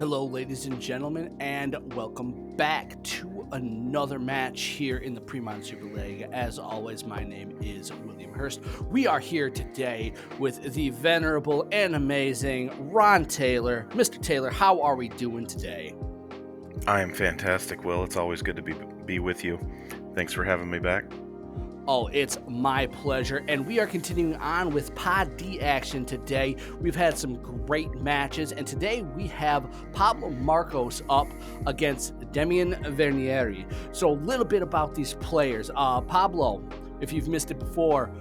Hello, ladies and gentlemen, and welcome back to another match here in the Premodern Super League. As always, my name is William Hurst. We are here today with the venerable and amazing Ron Taylor. Mr. Taylor, how are we doing today? I am fantastic, Will. It's always good to be with you. Thanks for having me back. Oh, it's my pleasure. And we are continuing on with Pod D action today. We've had some great matches, and today we have Pablo Marcos up against Demian Vernieri. So a little bit about these players. Pablo, if you've missed it before,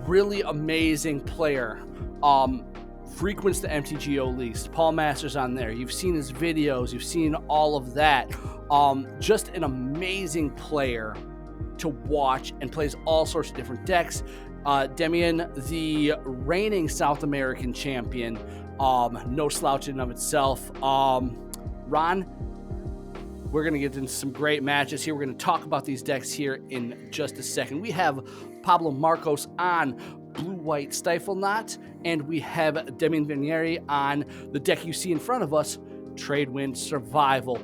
really amazing player. Frequents the MTGO leagues. Paulmaster's on there. You've seen his videos. You've seen all of that. Just an amazing player to watch, and plays all sorts of different decks. Demian, the reigning South American champion, no slouch in of itself. Ron, we're going to get into some great matches here. We're going to talk about these decks here in just a second. We have Pablo Marcos on Blue-White Stifle Knot, and we have Demian Vernieri on the deck you see in front of us, Tradewind Survival.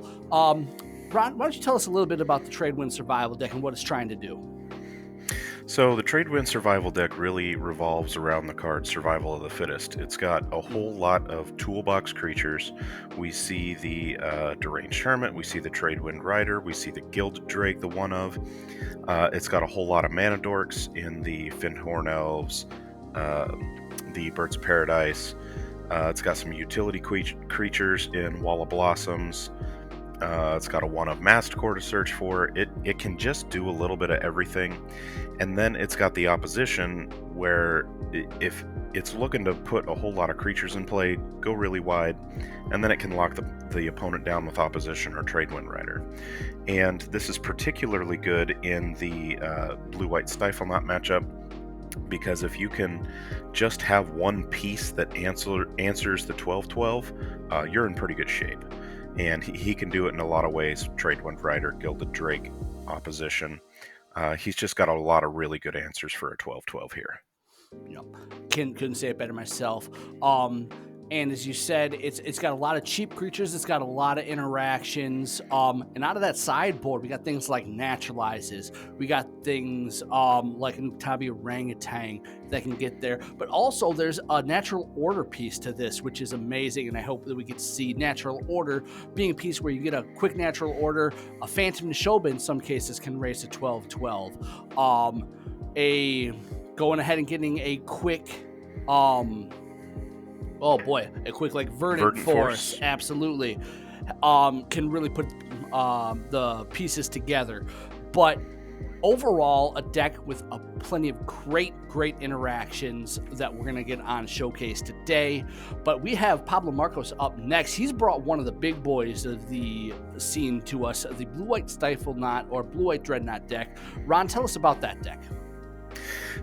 Ron, why don't you tell us a little bit about the Tradewind Survival deck and what it's trying to do? So the Tradewind Survival deck really revolves around the card Survival of the Fittest. It's got a whole lot of toolbox creatures. We see the Deranged Hermit, we see the Tradewind Rider, we see the Gilded Drake, the one of. It's got a whole lot of Mana Dorks in the Fyndhorn Elves, the Birds of Paradise. It's got some utility creatures in Wall of Blossoms. It's got a one-of Masticore to search for. It can just do a little bit of everything. And then it's got the opposition where if it's looking to put a whole lot of creatures in play, go really wide, and then it can lock the opponent down with opposition or Tradewind Rider. And this is particularly good in the Blue-White Stifle Knot matchup, because if you can just have one piece that answers the 12-12, you're in pretty good shape. And he can do it in a lot of ways. Tradewind Rider, Gilded Drake, opposition. He's just got a lot of really good answers for a 12-12 here. Yep. Couldn't say it better myself. And as you said, it's got a lot of cheap creatures. It's got a lot of interactions. And out of that sideboard, we got things like Naturalizes. We got things like an Tabi Orangutan that can get there. But also, there's a Natural Order piece to this, which is amazing. And I hope that we get to see Natural Order being a piece where you get a quick Natural Order. A Phantom Neshoba, in some cases, can raise to 12-12. Going ahead and getting a quick... oh boy, a quick like Verdant Force, absolutely, can really put the pieces together. But overall, a deck with plenty of great interactions that we're going to get on Showcase today. But we have Pablo Marcos up next. He's brought one of the big boys of the scene to us, the Blue-White Stifle Knot or Blue-White Dreadnought deck. Ron, tell us about that deck.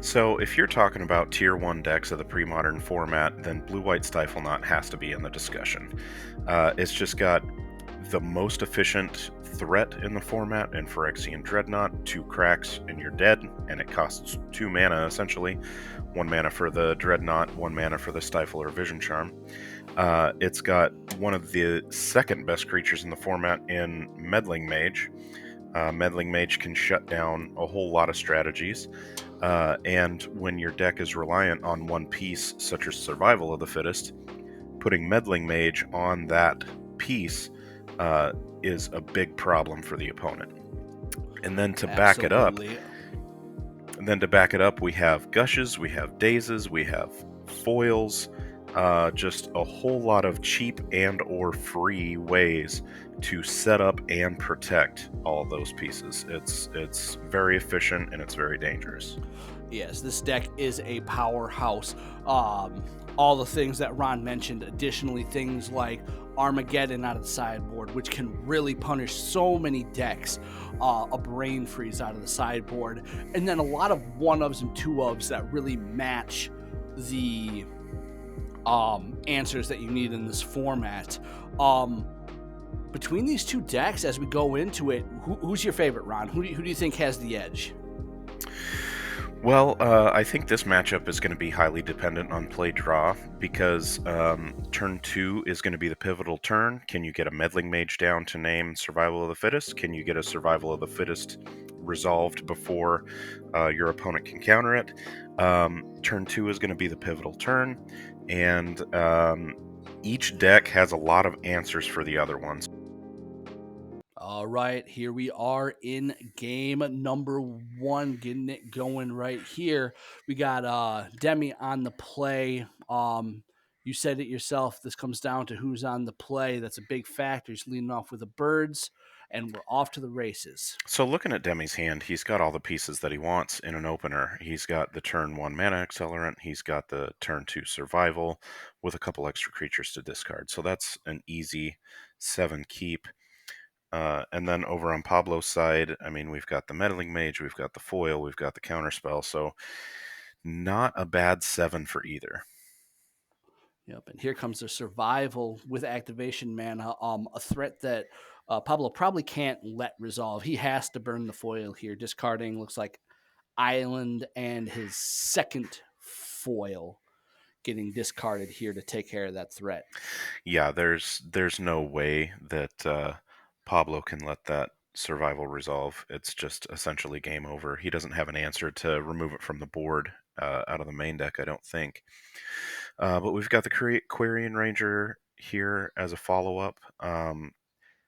So if you're talking about Tier 1 decks of the pre-modern format, then Blue-White Stifle Knot has to be in the discussion. It's just got the most efficient threat in the format in Phyrexian Dreadnought, 2 cracks and you're dead, and it costs 2 mana essentially. 1 mana for the Dreadnought, 1 mana for the Stifle or Vision Charm. It's got one of the second best creatures in the format in Meddling Mage. Meddling Mage can shut down a whole lot of strategies. And when your deck is reliant on one piece, such as Survival of the Fittest, putting Meddling Mage on that piece is a big problem for the opponent. And then to back it up, we have Gushes, we have Dazes, we have Foils, just a whole lot of cheap and or free ways to set up and protect all of those pieces. It's very efficient and it's very dangerous. Yes, this deck is a powerhouse. All the things that Ron mentioned, additionally things like Armageddon out of the sideboard, which can really punish so many decks, a Brain Freeze out of the sideboard, and then a lot of 1-ofs and 2-ofs that really match the answers that you need in this format. Between these two decks, as we go into it, who's your favorite, Ron? Who do you think has the edge? I think this matchup is going to be highly dependent on play draw because turn 2 is going to be the pivotal turn. Can you get a meddling mage down to name survival of the fittest? Can you get a survival of the fittest resolved before your opponent can counter it? Turn 2 is going to be the pivotal turn, and each deck has a lot of answers for the other ones. All right, here we are in game number one, getting it going right here. We got Demi on the play. You said it yourself. This comes down to who's on the play. That's a big factor. He's leading off with the birds, and we're off to the races. So looking at Demi's hand, he's got all the pieces that he wants in an opener. He's got the turn 1 mana accelerant, he's got the turn 2 survival with a couple extra creatures to discard. So that's an easy 7 keep. And then over on Pablo's side, I mean, we've got the Meddling Mage, we've got the foil, we've got the counterspell. So not a bad 7 for either. Yep, and here comes the survival with activation mana, a threat that Pablo probably can't let resolve. He has to burn the foil here, discarding looks like Island and his second foil getting discarded here to take care of that threat. Yeah, there's no way that Pablo can let that survival resolve. It's just essentially game over. He doesn't have an answer to remove it from the board out of the main deck, I don't think. But we've got the Quarian Ranger here as a follow-up.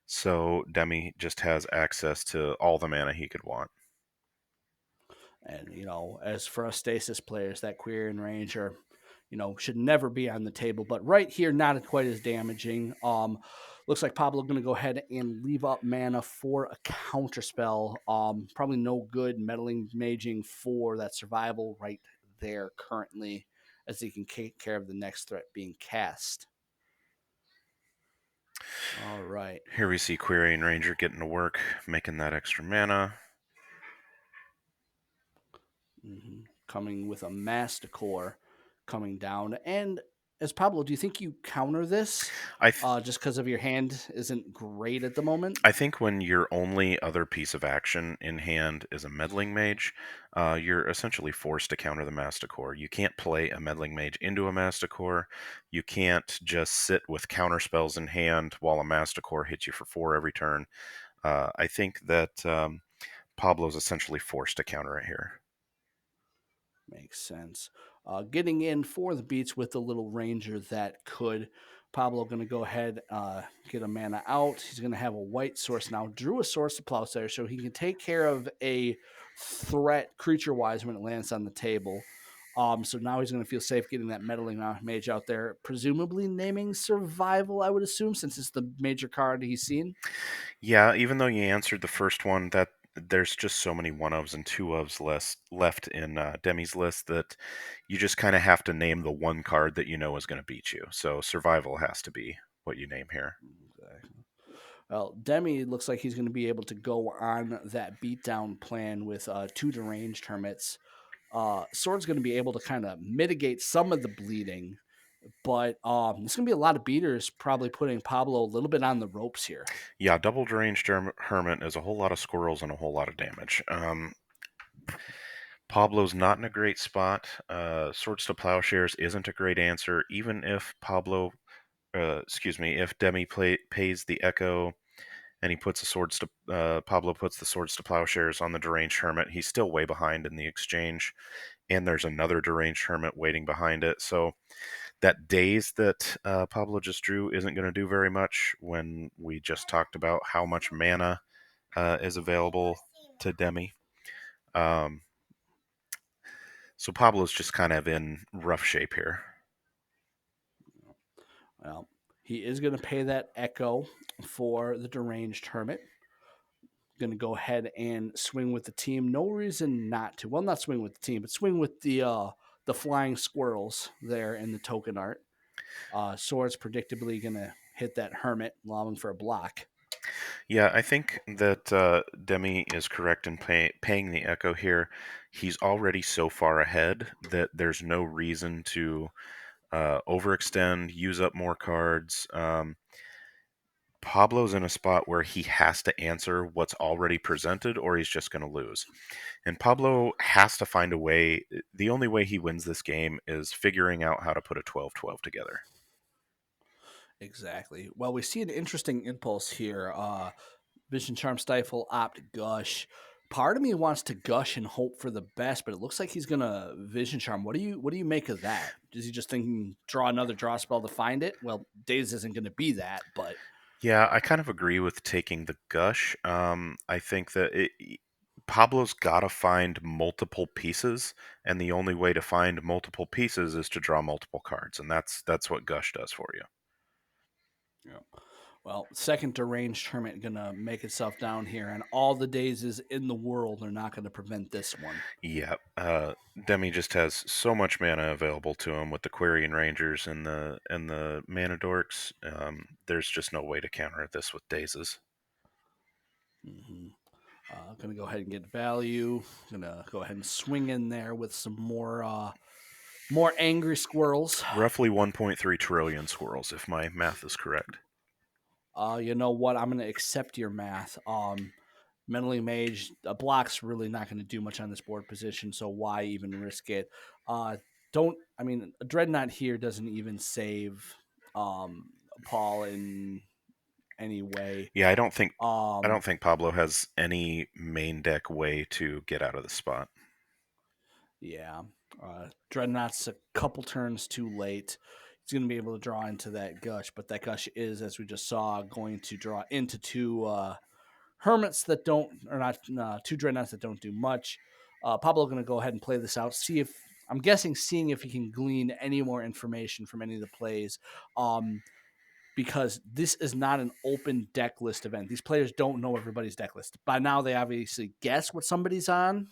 So Demi just has access to all the mana he could want. And, as for us stasis players, that Queer and Ranger, should never be on the table. But right here, not quite as damaging. Looks like Pablo going to go ahead and leave up mana for a counterspell. Probably no good meddling maging for that survival right there currently, as he can take care of the next threat being cast. All right. Here we see Quarian Ranger getting to work, making that extra mana. Coming with a Masticore coming down. And as Pablo, do you think you counter this I th- just because of your hand isn't great at the moment? I think when your only other piece of action in hand is a Meddling Mage, you're essentially forced to counter the Masticore. You can't play a Meddling Mage into a Masticore. You can't just sit with counter spells in hand while a Masticore hits you for 4 every turn. I think that Pablo's essentially forced to counter it here. Makes sense. Getting in for the beats with the little ranger that could. Pablo going to go ahead, get a mana out. He's going to have a white source now. Drew a source of Plowshare so he can take care of a threat creature wise when it lands on the table. So now he's going to feel safe getting that meddling mage out there, presumably naming survival, I would assume, since it's the major card he's seen. Yeah, even though you answered the first one, that there's just so many one ofs and two ofs left in Demi's list that you just kind of have to name the one card that you know is going to beat you. So survival has to be what you name here. Exactly. Well, Demi looks like he's going to be able to go on that beatdown plan with 2 deranged hermits. Sword's going to be able to kind of mitigate some of the bleeding, but there's going to be a lot of beaters probably putting Pablo a little bit on the ropes here. Yeah, double deranged hermit is a whole lot of squirrels and a whole lot of damage. Pablo's not in a great spot. Swords to Plowshares isn't a great answer, even if if Demi pays the Echo and he puts the Pablo puts the Swords to Plowshares on the deranged hermit. He's still way behind in the exchange, and there's another deranged hermit waiting behind it. So that daze that Pablo just drew isn't going to do very much when we just talked about how much mana is available to Demi. Um, so Pablo's just kind of in rough shape here. Well, he is going to pay that Echo for the deranged hermit. Going to go ahead and swing with the team. No reason not to. Well, not swing with the team, but swing with the flying squirrels there in the token art. Sword's predictably going to hit that hermit, allowing for a block. Yeah, I think that Demi is correct in paying the Echo here. He's already so far ahead that there's no reason to overextend, use up more cards. Pablo's in a spot where he has to answer what's already presented or he's just going to lose. And Pablo has to find a way. The only way he wins this game is figuring out how to put a 12-12 together. Exactly. Well, we see an interesting impulse here. Vision Charm, Stifle, Opt, Gush. Part of me wants to gush and hope for the best, but it looks like he's gonna Vision Charm. What do you make of that? Is he just thinking draw another draw spell to find it? Well, Days isn't gonna be that, but Yeah, I kind of agree with taking the gush. I think that Pablo's got to find multiple pieces, and the only way to find multiple pieces is to draw multiple cards, and that's what gush does for you. yeah. Well, second deranged hermit gonna make itself down here, and all the Dazes in the world are not gonna prevent this one. Yeah, Demi just has so much mana available to him with the Quarian Rangers and the Mana Dorks. There's just no way to counter this with Dazes. Mm-hmm. Gonna go ahead and get value. Gonna go ahead and swing in there with some more angry squirrels. Roughly 1.3 trillion squirrels, if my math is correct. You know what? I'm gonna accept your math. Mentally mage, a block's really not gonna do much on this board position, so why even risk it? Don't I mean a dreadnought here doesn't even save Paul in any way. Yeah, I Um, don't think Pablo has any main deck way to get out of the spot. Yeah. Dreadnought's a couple turns too late. He's going to be able to draw into that gush, but that gush is, as we just saw, going to draw into two hermits that don't, or not, two dreadnoughts that don't do much. Pablo going to go ahead and play this out. See if I'm guessing, seeing if he can glean any more information from any of the plays. Because this is not an open deck list event. These players don't know everybody's deck list. By now, they obviously guess what somebody's on,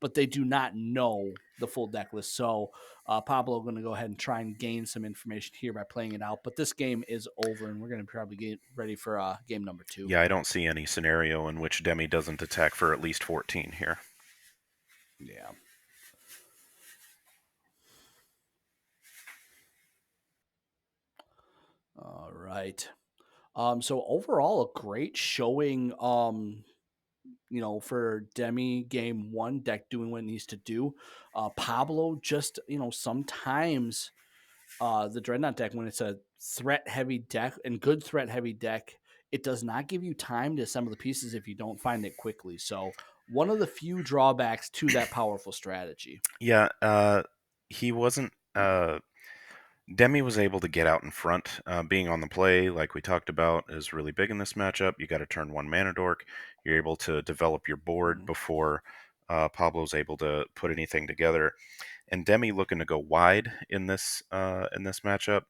but they do not know the full deck list. So Pablo going to go ahead and try and gain some information here by playing it out. But this game is over, and we're going to probably get ready for game number 2. Yeah, I don't see any scenario in which Demi doesn't attack for at least 14 here. Yeah. All right. So overall, a great showing. For Demi game 1, deck doing what it needs to do. Pablo just, sometimes the Dreadnought deck, when it's a threat heavy deck and good threat heavy deck, it does not give you time to assemble the pieces if you don't find it quickly. So, one of the few drawbacks to that powerful strategy. Yeah, he wasn't. Demi was able to get out in front. Being on the play, like we talked about, is really big in this matchup. You got to turn one mana dork. You're able to develop your board Mhm. before Pablo's able to put anything together. And Demi looking to go wide in this matchup.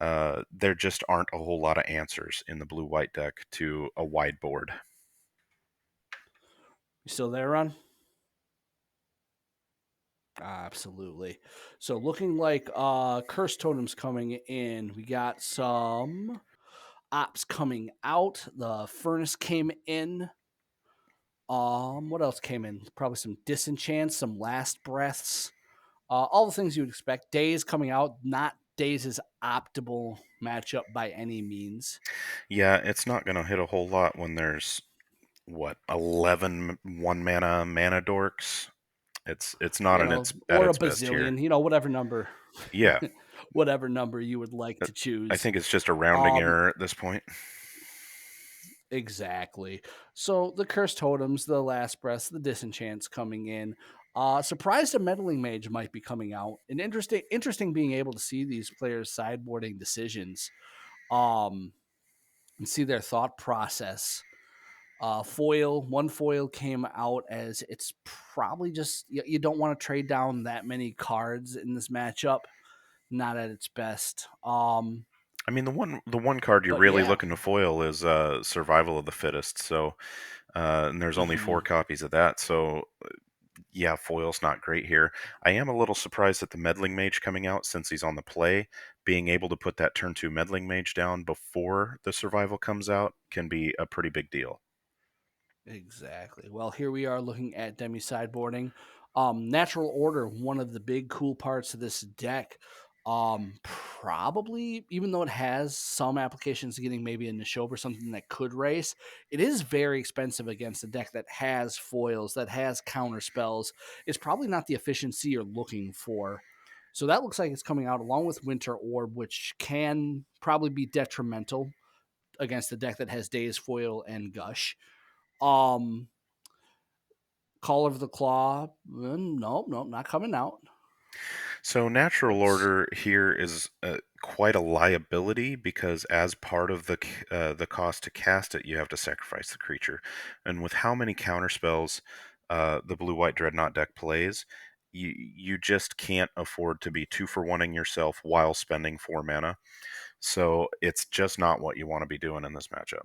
There just aren't a whole lot of answers in the blue-white deck to a wide board. You still there, Ron? Absolutely. So, looking like Curse Totems coming in, we got some ops coming out. The Furnace came in. What else came in? Probably some Disenchants, some Last Breaths. All the things you would expect. Days coming out, not Days' optimal matchup by any means. Yeah, it's not going to hit a whole lot when there's what 11 mana dorks. It's not in its at Or a its best here. bazillion, whatever number, Yeah, whatever number you would like uh, to I choose. think it's just a rounding Um, error at this point. exactly. So the Cursed Totems, the Last Breaths, the Disenchants coming in. Surprised a Meddling Mage might be coming out. And interesting being able to see these players sideboarding decisions. Um, and see their thought process. One foil came out as it's probably just you don't want to trade down that many cards in this matchup, not at its best. I mean, the one card you're But really yeah. looking to foil is Survival of the Fittest. So, and there's only Hmm. 4 copies of that. So, yeah, foil's not great here. I am a little surprised at the Meddling Mage coming out since he's on the play. Being able to put that turn 2 Meddling Mage down before the Survival comes out can be a pretty big deal. Exactly. Well, here we are looking at Demi sideboarding. Natural Order, one of the big cool parts of this deck. probably, even though it has some applications to getting maybe a Nishoba or something that could race, it is very expensive against a deck that has foils, that has counter spells. It's probably not the efficiency you're looking for. So that looks like it's coming out along with Winter Orb, which can probably be detrimental against a deck that has Daze Foil and Gush. Um, Call of the Claw, nope, nope, not coming out. So natural Let's order here is quite a liability because as part of the cost to cast it, you have to sacrifice the creature, and with how many counter spells the blue-white Dreadnought deck plays, you just can't afford to be 2-for-1ing yourself while spending 4 mana. So it's just not what you want to be doing in this matchup.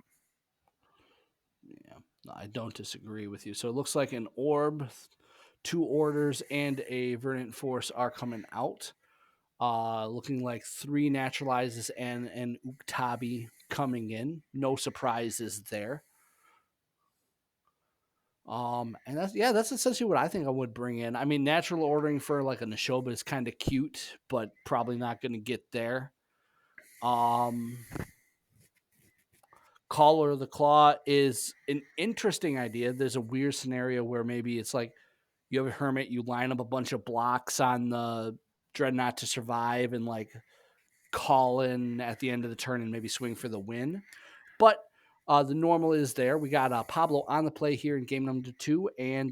Yeah, I don't disagree with you. So it looks like an orb, 2 orders, and a verdant force are coming out. Looking like 3 naturalizes and an Uktabi coming in. No surprises there. And that's essentially what I think I would bring in. I mean, natural ordering for like a Nishoba is kind of cute, but probably not going to get there. Um, Caller of the Claw is an interesting idea. There's a weird scenario where maybe it's like you have a hermit, you line up a bunch of blocks on the Dreadnought to survive and like call in at the end of the turn and maybe swing for the win. But the normal is there. We got Pablo on the play here in game number 2, and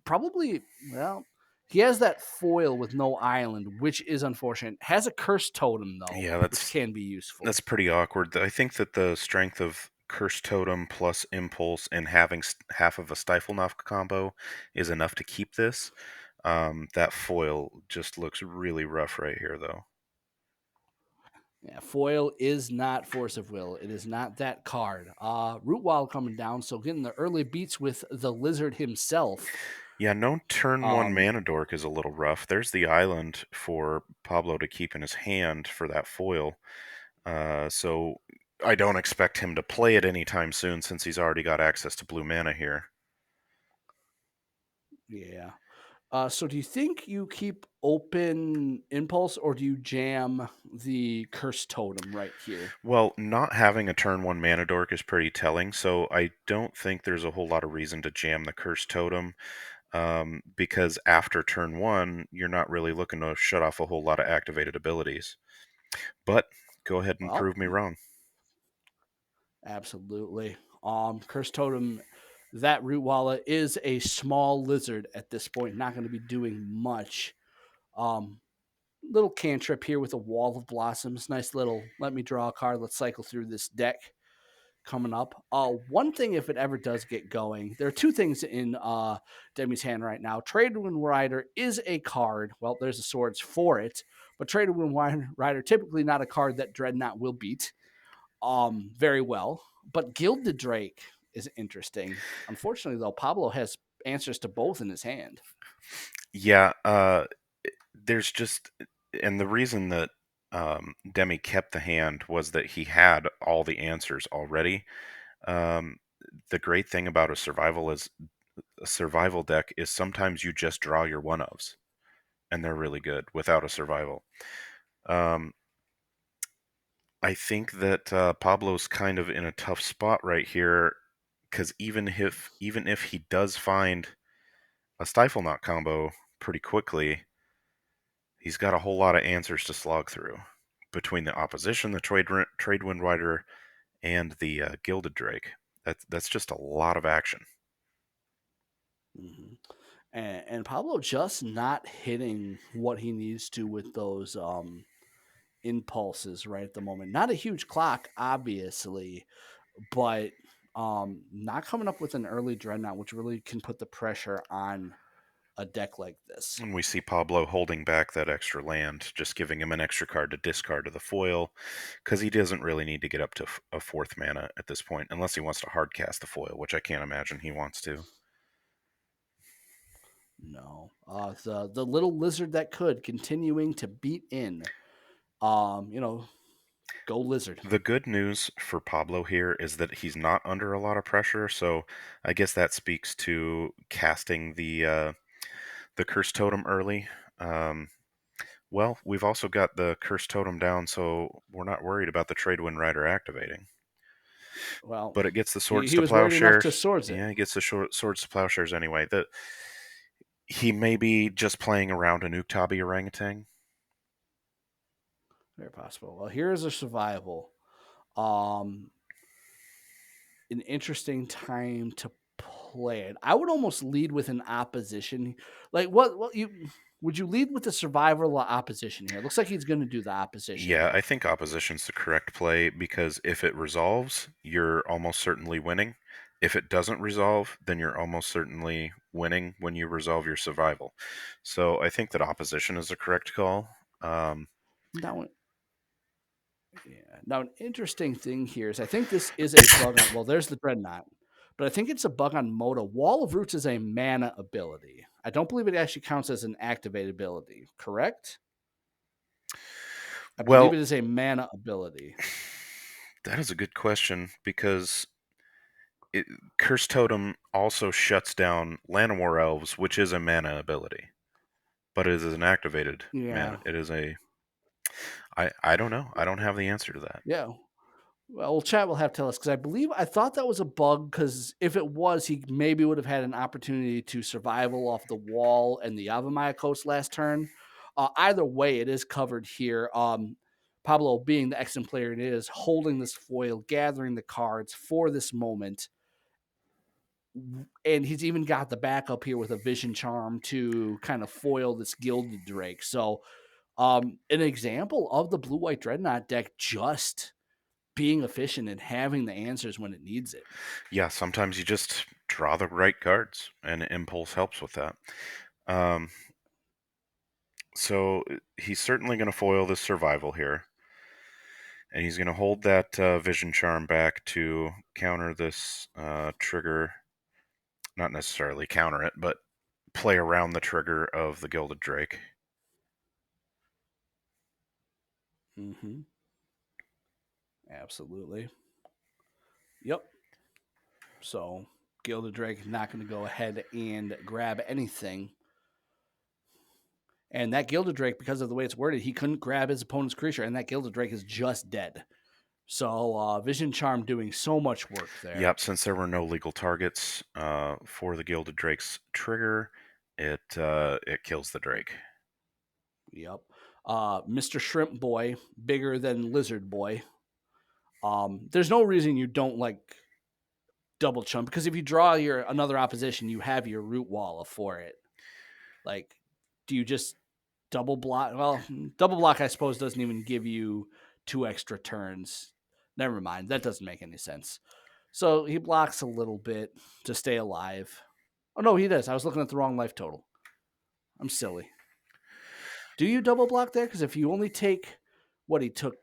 probably, well, he has that foil with no island, which is unfortunate. Has a cursed totem though, Yeah, which can be useful. that's pretty awkward. I think that the strength of Curse Totem plus Impulse and having half of a Stifle Knock combo is enough to keep this. That foil just looks really rough right here, though. Yeah, foil is not force of will. It is not that card. Root Wall coming down, so getting the early beats with the lizard himself. Yeah, no turn one Um, mana dork is a little rough. There's the island for Pablo to keep in his hand for that foil. So I don't expect him to play it anytime soon since he's already got access to blue mana here. yeah. So do you think you keep open impulse or do you jam the curse totem right here? Well, not having a turn one mana dork is pretty telling, so I don't think there's a whole lot of reason to jam the Curse Totem, because after turn one, you're not really looking to shut off a whole lot of activated abilities. But go ahead and Well, prove me wrong. absolutely. Curse totem, that root wallet is a small lizard at this point, not going to be doing much. Um, Little cantrip here with a wall of blossoms. Nice little. Let me draw a card. Let's cycle through this deck. Coming up. One thing, if it ever does get going, there are 2 things in Demi's hand right now. Tradewind Rider is a card. Well, there's the swords for it, but Tradewind Rider typically not a card that Dreadnought will beat very well. But Gilded Drake is interesting. Unfortunately, though, Pablo has answers to both in his hand. Yeah, there's just, and the reason that Demi kept the hand was that he had all the answers already. Um, the great thing about a survival deck is sometimes you just draw your one ofs, and they're really good without a survival. Um, I think that Pablo's kind of in a tough spot right here because even if he does find a Stifle Knot combo pretty quickly, he's got a whole lot of answers to slog through between the opposition, the Tradewind Rider, and the Gilded Drake. That's just a lot of action. Mm-hmm. And Pablo just not hitting what he needs to with those impulses right at the moment. Not a huge clock, obviously, but not coming up with an early dreadnought, which really can put the pressure on a deck like this. And we see Pablo holding back that extra land, just giving him an extra card to discard to the foil, because he doesn't really need to get up to a fourth mana at this point, unless he wants to hardcast the foil, which I can't imagine he wants to. No, the little lizard that could continuing to beat in. You know, go lizard. The good news for Pablo here is that he's not under a lot of pressure, so I guess that speaks to casting the Curse Totem early. Um, Well, we've also got the Curse Totem down, so we're not worried about the Tradewind Rider activating. Well, But it gets the he, Swords he to was worried enough to Plowshares. swords it. Yeah, it gets the Swords to Plowshares anyway. He may be just playing around a Uktabi orangutan. Very possible. Well, here's a survival. Um, an interesting time to play it. I would almost lead with an opposition. Like what you would you lead with the survival or opposition here? It looks like he's going to do the opposition. Yeah, I think opposition's the correct play because if it resolves, you're almost certainly winning. If it doesn't resolve, then you're almost certainly winning when you resolve your survival. So I think that opposition is the correct call. Um, Now, yeah. Now, an interesting thing here is I think this is a bug on. Well, there's the Dreadnought, but I think it's a bug on Moto. Wall of Roots is a mana ability. I don't believe it actually counts as an activated ability. Correct? I believe well, it is a mana ability. that is a good question because it, Curse Totem also shuts down Llanowar Elves, which is a mana ability, but it is an activated mana. Yeah. It is a. I don't know. I don't have the answer to that. Yeah. Well, chat will have to tell us because I thought that was a bug because if it was, he maybe would have had an opportunity to survival off the wall and the Avamaya Coast last turn. Either way, it is covered here. Pablo, being the excellent player it is, holding this foil, gathering the cards for this moment, and he's even got the backup here with a Vision Charm to kind of foil this Gilded Drake. So, an example of the Blue White Dreadnought deck just being efficient and having the answers when it needs it. Yeah, sometimes you just draw the right cards, and impulse helps with that. Um, so he's certainly going to foil this survival here, and he's going to hold that vision charm back to counter this trigger. Not necessarily counter it, but play around the trigger of the Gilded Drake. Mm-hmm. Absolutely. Yep. So Gilded Drake not going to go ahead and grab anything. And that Gilded Drake, because of the way it's worded, he couldn't grab his opponent's creature, and that Gilded Drake is just dead. So Vision Charm doing so much work there. Yep, since there were no legal targets for the Gilded Drake's trigger, it kills the Drake. Yep. Mr. Shrimp Boy, bigger than Lizard Boy. There's no reason you don't like double chump because if you draw your another opposition, you have your root wall for it. Like, do you just double block? Well, double block, I suppose, doesn't even give you 2 extra turns. Never mind. That doesn't make any sense. So he blocks a little bit to stay alive. Oh, no, he does. I was looking at the wrong life total. I'm silly. Do you double block there? Because if you only take what he took,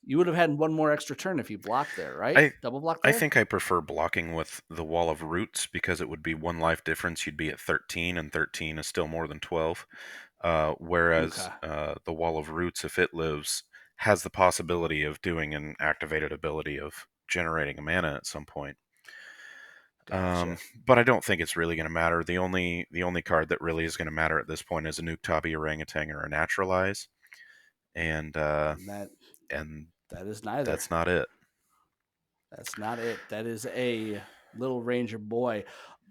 you would have had one more extra turn if you blocked there, right? I Double block I there? think I prefer blocking with the Wall of Roots because it would be one life difference. You'd be at 13, and 13 is still more than 12. Whereas Okay. the Wall of Roots, if it lives, has the possibility of doing an activated ability of generating a mana at some point. Gotcha. But I don't think it's really going to matter. The only card that really is going to matter at this point is a Nuktabi Orangutan or a Naturalize, and And and that is neither. that's not it. That's not it. That is a little Ranger boy.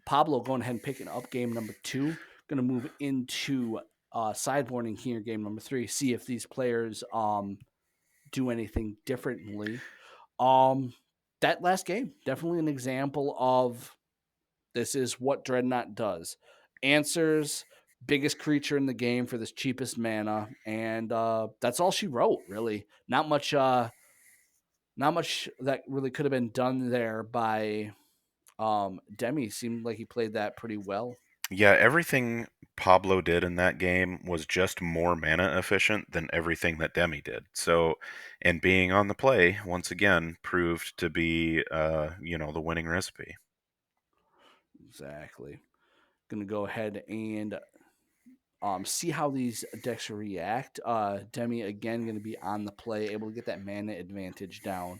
Pablo going ahead and picking up game number 2. Going to move into sideboarding here, game number 3. See if these players do anything differently. Um, that last game, definitely an example of this is what Dreadnought does. Answers, biggest creature in the game for this cheapest mana, and that's all she wrote. Really, not much that really could have been done there by Demi. Seemed like he played that pretty well. Yeah, everything Pablo did in that game was just more mana efficient than everything that Demi did. So, and being on the play once again proved to be, the winning recipe. Exactly. Gonna go ahead and see how these decks react. Demi again gonna be on the play, able to get that mana advantage down.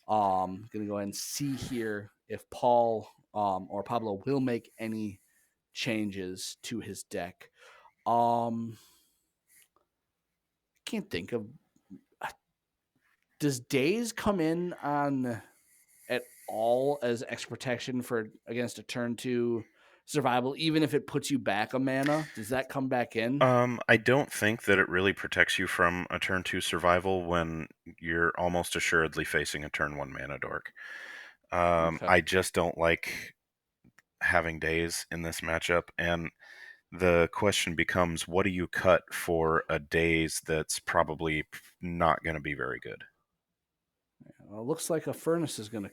Gonna go ahead and see here if Paul or Pablo will make any changes to his deck. Um, can't think of. Does days come in on at all as extra protection for against a turn two survival, even if it puts you back a mana? Does that come back in? I don't think that it really protects you from a turn 2 survival when you're almost assuredly facing a turn 1 mana dork. Okay. I just don't like having days in this matchup, and the question becomes, what do you cut for a days that's probably not going to be very good? Well, looks like a furnace is going to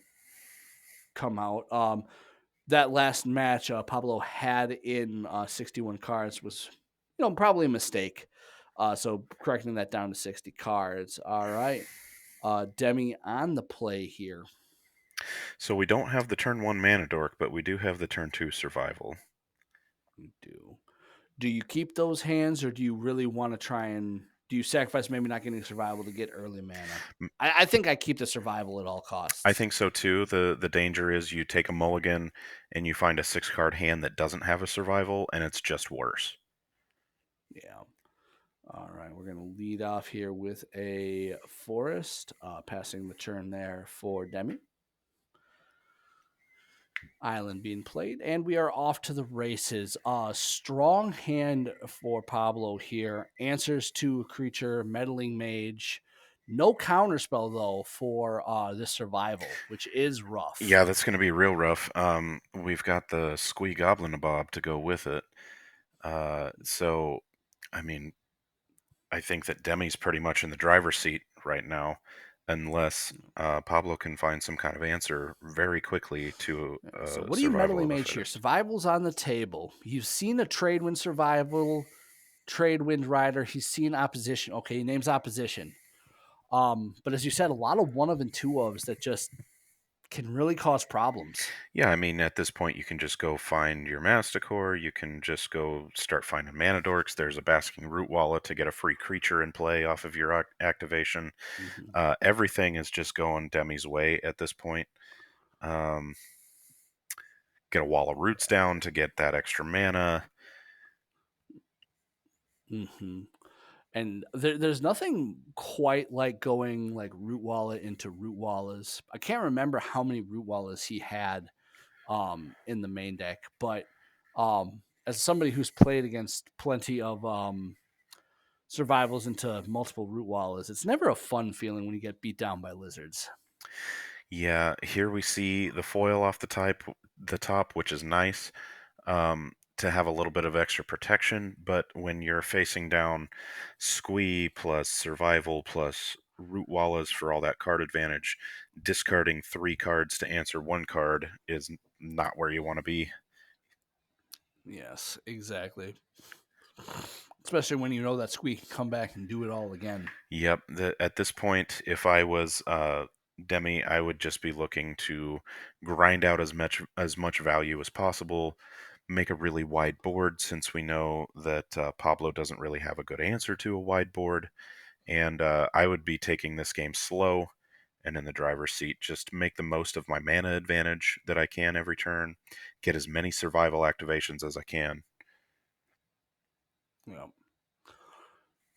come out. That last match Pablo had in 61 cards was, probably a mistake. So correcting that down to 60 cards. All right. Demi on the play here. So we don't have the turn 1 mana dork, but we do have the turn 2 survival. We do. Do you keep those hands, or do you really want to try and do you sacrifice maybe not getting survival to get early mana? I think I keep the survival at all I costs. think so too. The danger is you take a mulligan and you find a 6-card hand that doesn't have a survival, and it's just worse. Yeah. All right, we're going to lead off here with a forest, passing the turn there for Demi. Island being played, and we are off to the races. Strong hand for Pablo here. Answers to a creature, meddling mage. No counterspell though for this survival, which is rough. Yeah, that's going to be real rough. We've got the Squee Goblin Bob to go with it. So, I mean, I think that Demi's pretty much in the driver's seat right now, unless Pablo can find some kind of answer very quickly to So what do you survival meddling of the mage here? fittest. Survival's on the table. You've seen a Tradewind survival, Tradewind rider. He's seen opposition. Okay, he names opposition. But as you said, a lot of one of and two ofs that just can really cause problems. Yeah, I mean, at this point, you can just go find your Masticore. You can just go start finding mana dorks. There's a Basking Root Wallet to get a free creature in play off of your activation. Mm-hmm. Everything is just going Demi's way at this point. Um, get a Wall of Roots down to get that extra mana. Mm-hmm. And there's nothing quite like going like Root Wallet into Root Wallas. I can't remember how many Root Wallas he had in the main deck, but as somebody who's played against plenty of survivals into multiple Root Wallas, it's never a fun feeling when you get beat down by lizards. Yeah, here we see the foil off the top, which is nice. To have a little bit of extra protection, but when you're facing down Squee plus Survival plus Root Wallas for all that card advantage, discarding 3 cards to answer 1 card is not where you want to be. Yes, exactly. Especially when you know that Squeak can come back and do it all again. Yep, at this point, if I was Demi, I would just be looking to grind out as much value as possible, make a really wide board since we know that Pablo doesn't really have a good answer to a wide board. And I would be taking this game slow and in the driver's seat. Just make the most of my mana advantage that I can every turn, get as many survival activations as I can. Yeah.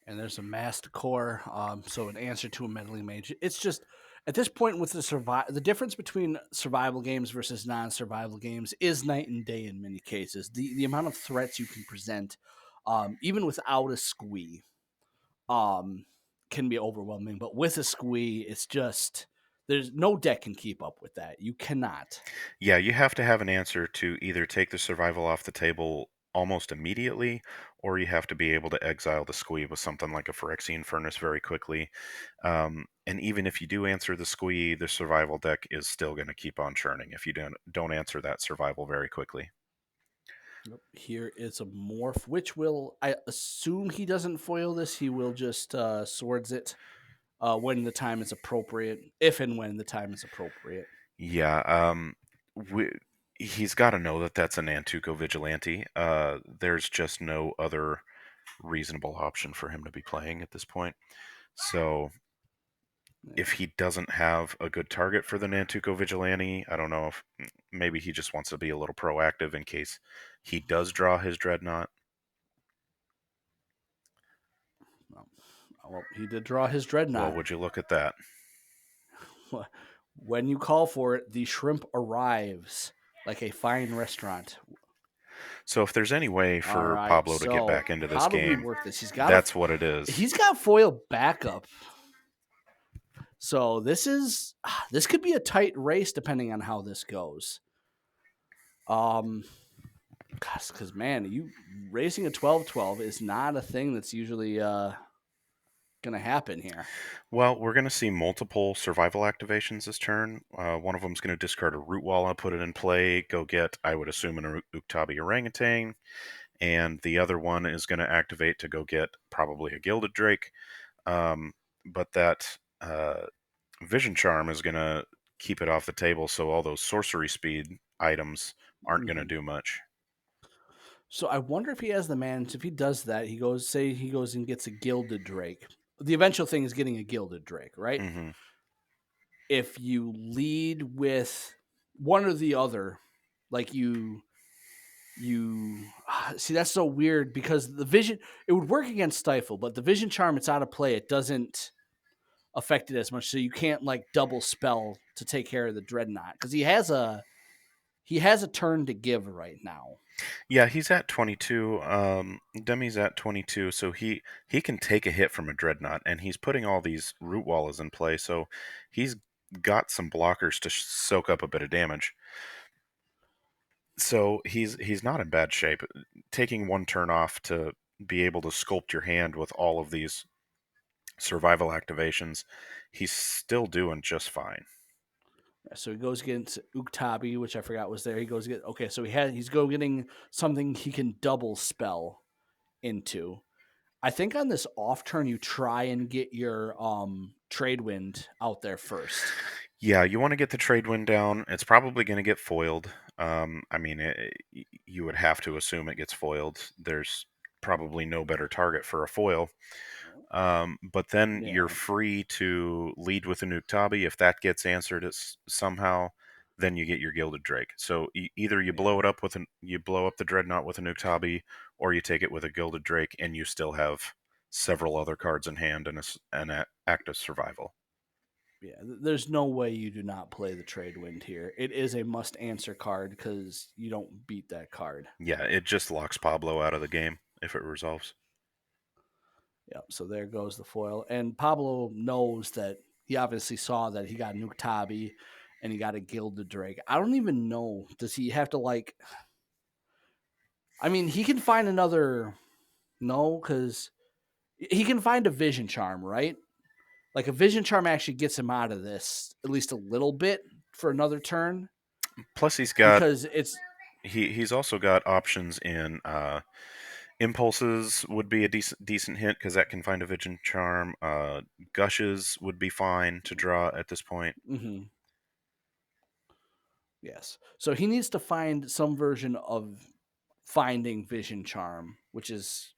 And there's a master core, so an answer to a meddling mage. It's just at this point with the difference between survival games versus non-survival games is night and day in many cases. The amount of threats you can present, even without a squee, um, can be overwhelming. But with a squee, it's just there's no deck can keep up with that. You cannot. Yeah, you have to have an answer to either take the survival off the table almost immediately, or you have to be able to exile the squee with something like a Phyrexian Furnace very quickly. And even if you do answer the squee, the survival deck is still going to keep on churning if you don't answer that survival very quickly. Yep. Here is a morph, which will I assume he doesn't foil this. He will just swords it when the time is appropriate, if and when the time is appropriate. Yeah, we, he's got to know that that's an Nantuko Vigilante. There's just no other reasonable option for him to be playing at this point. So if Yeah. he doesn't have a good target for the Nantuko Vigilante, I don't know if maybe he just wants to be a little proactive in case he does draw his Dreadnought. Well, Well, he did draw his Well, Dreadnought. would you look at that? When you call for it, the shrimp arrives like a fine restaurant. So if there's any way All for right, Pablo to get so back into this how do we game, work this? that's what it is. He's got foil backup. So this could be a tight race depending on how this goes. Because man, you racing a 12-12 is not a thing that's usually gonna happen here. Well, we're going to see multiple survival activations this turn. One of them is going to discard a root wall and put it in play, go get, I would assume, an Uktabi orangutan. And the other one is going to activate to go get probably a gilded drake. But that vision charm is going to keep it off the table, so all those sorcery speed items aren't going to Mhm. do much. So I wonder if he has the manage. If he does that, he goes and gets a gilded drake. The eventual thing is getting a gilded drake, right? Hmm. If you lead with one or the other, like you see that's so weird because the vision it would work against stifle, but the vision charm it's out of play. It doesn't affect it as much, so you can't like double spell to take care of the dreadnought because he has a turn to give right now. Yeah, he's at 22. Demi's at 22, so he can take a hit from a dreadnought, and he's putting all these root walls in play, so he's got some blockers to soak up a bit of damage. So he's not in bad shape. Taking one turn off to be able to sculpt your hand with all of these survival activations, he's still doing just fine. So he goes against Uktabi, which I forgot was there. He goes get okay. So he's getting something he can double spell into. I think on this off turn you try and get your Tradewind out there first. Yeah, you want to get the trade wind down. It's probably going to get foiled. I mean, you would have to assume it gets foiled. There's probably no better target for a foil. But then you're Yeah, free to lead with a Nuktabi. If that gets answered somehow, then you get your Gilded Drake. So either you blow yeah, it up you blow up the Dreadnought with a Nuktabi, or you take it with a Gilded Drake, and you still have several other cards in hand and an active survival. yeah. There's no way you do not play the Tradewind here. It is a must answer card because you don't beat that card. Yeah, it just locks Pablo out of the game if it resolves. Yeah, so there goes the foil. And Pablo knows that he obviously saw that he got Nuktabi and he got a Gilded Drake. I don't even know. Does he have to like I mean, he can find another no, because he can find a vision charm, right? Like a vision charm actually gets him out of this at least a little bit for another turn Plus, because it's he's also got options in impulses would be a decent hint because that can find a vision charm. Gushes would be fine to draw at this point. mhm, yes. So he needs to find some version of finding vision charm, which is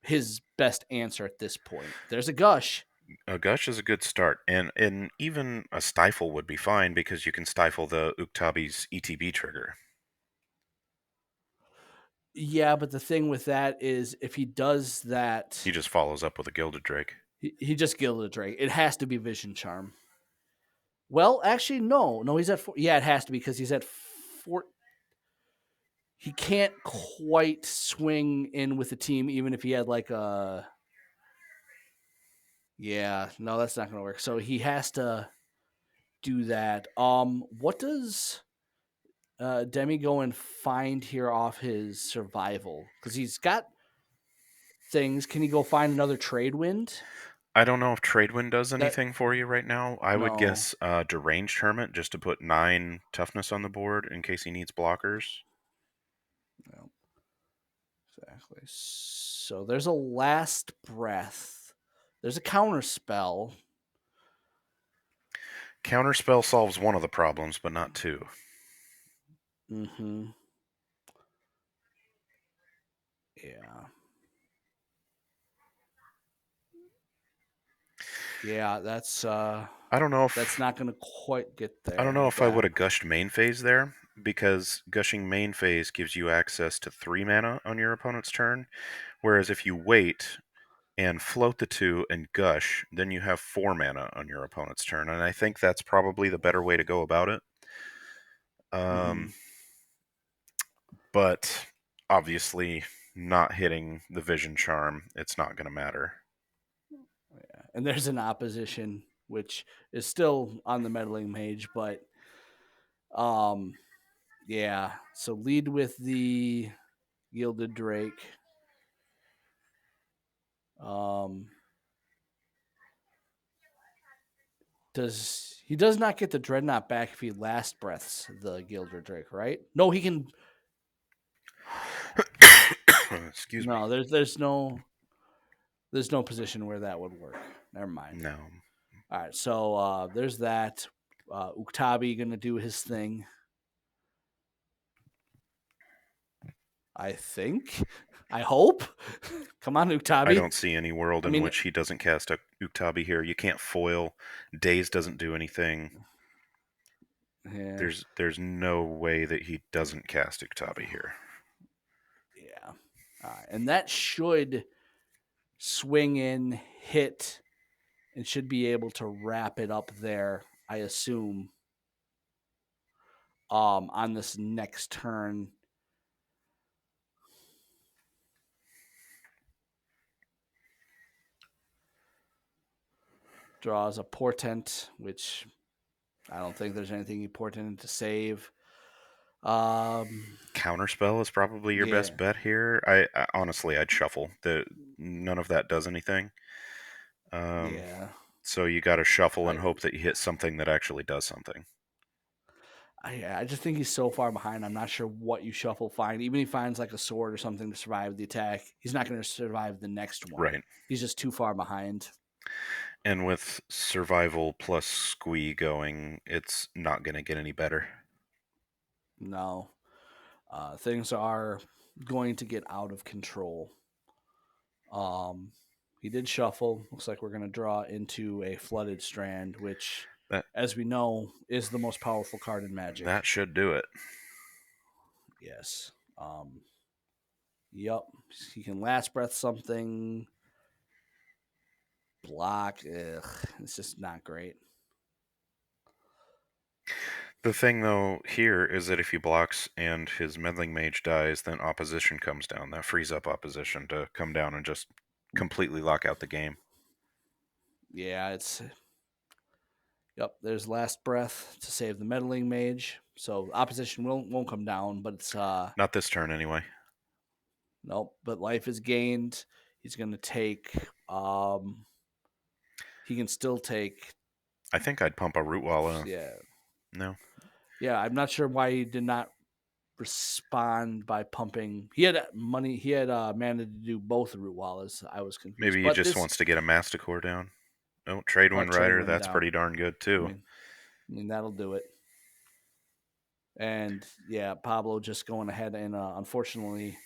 his best answer at this point. There's a gush. A gush is a good start, and even a stifle would be fine because you can stifle the Uktabi's ETB trigger. Yeah, but the thing with that is if he does He that, just follows up with a Gilded Drake. he just gilded Drake. It has to be vision charm. Well, actually, no, he's at four. Yeah, it has to be because he's at four. He can't quite swing in with the team, even if he had like a. Yeah, no, that's not going to work. So he has to do that. What does Demi go and find here off his survival? Because he's got things. Can he go find another trade wind? I don't know if Tradewind does That anything for you right now. I would no, guess Deranged Hermit just to put 9 toughness on the board in case he needs blockers. no, exactly. So there's a last breath. There's a counter spell. Counterspell solves one of the problems, but not two. Mm-hmm. Yeah. Yeah, I don't know that's if not going to quite get I don't there know with if I that. would have gushed main phase there because gushing main phase gives you access to 3 mana on your opponent's turn, whereas if you wait, and float the 2 and gush, then you have 4 mana on your opponent's turn, and I think that's probably the better way to go about it. Mm-hmm. But obviously, not hitting the Vision Charm, it's not going to matter. Yeah. And there's an opposition, which is still on the meddling mage, but yeah. So lead with the Gilded Drake. He does not get the Dreadnought back if he last breaths the Gilded Drake, right? No, he can. Excuse me. No, there's no position where that would work. Never mind. No. All right, so there's that. Uktabi gonna do his thing. I think. I hope. Come on, Uktabi. I don't see any world I in mean, which he doesn't cast a Uktabi here. You can't foil. Daze doesn't do anything. yeah, There's no way that he doesn't cast Uktabi here. yeah. And that should swing in, hit, and should be able to wrap it up there, I assume. On this next turn. Draws a Portent, which I don't think there's anything he portented to save. Counterspell is probably your Yeah. best bet here. I honestly, I'd shuffle. None of that does anything. Yeah. So you got to shuffle and hope that you hit something that actually does something. I just think he's so far behind. I'm not sure what you shuffle find. Even if he finds like a sword or something to survive the attack, he's not going to survive the next one. Right. He's just too far behind. And with survival plus squee going, it's not going to get any better. No. Things are going to get out of control. He did shuffle. Looks like we're going to draw into a Flooded Strand, which, as we know, is the most powerful card in Magic. That should do it. Yes. Yep. He can last breath something. Block. Ugh. It's just not great. The thing, though, here is that if he blocks and his Meddling Mage dies, then opposition comes down. That frees up opposition to come down and just completely lock out the game. Yeah, it's... Yep, there's Last Breath to save the Meddling Mage. So opposition won't come down, but it's... Not this turn, anyway. Nope, but life is gained. He's going to take... he can still take... I think I'd pump a Rootwalla. Yeah. No. Yeah, I'm not sure why he did not respond by pumping. He had money. He had mana to do both Rootwallas. I was confused. Maybe he just wants to get a Masticore down. Oh, Tradewind Rider, that's pretty darn good, too. I mean, that'll do it. And, yeah, Pablo just going ahead and, unfortunately,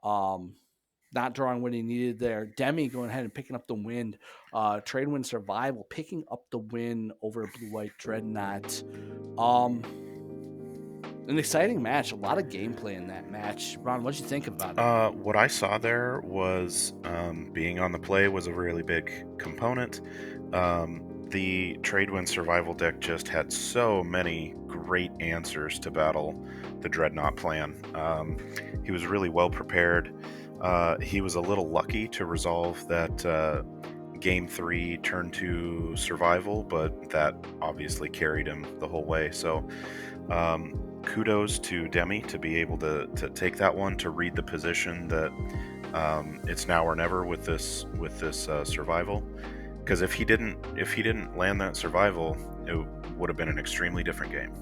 not drawing what he needed there. Demi going ahead and picking up the win. Tradewind Survival picking up the win over Blue-White Dreadnought. An exciting match. A lot of gameplay in that match. Ron, what did you think about it? What I saw there was being on the play was a really big component. The Tradewind Survival deck just had so many great answers to battle the Dreadnought plan. He was really well prepared. He was a little lucky to resolve that Game 3 turn 2 survival, but that obviously carried him the whole way. So kudos to Demi to be able to take that one, to read the position that it's now or never with this survival. Because if he didn't land that survival, it would have been an extremely different game.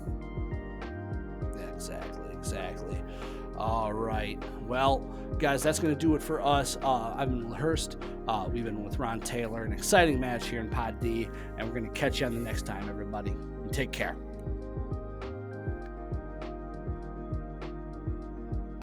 Exactly. All right. Well, guys, that's going to do it for us. I've been Hurst. We've been with Ron Taylor. An exciting match here in Pod D, and we're going to catch you on the next time, everybody. Take care.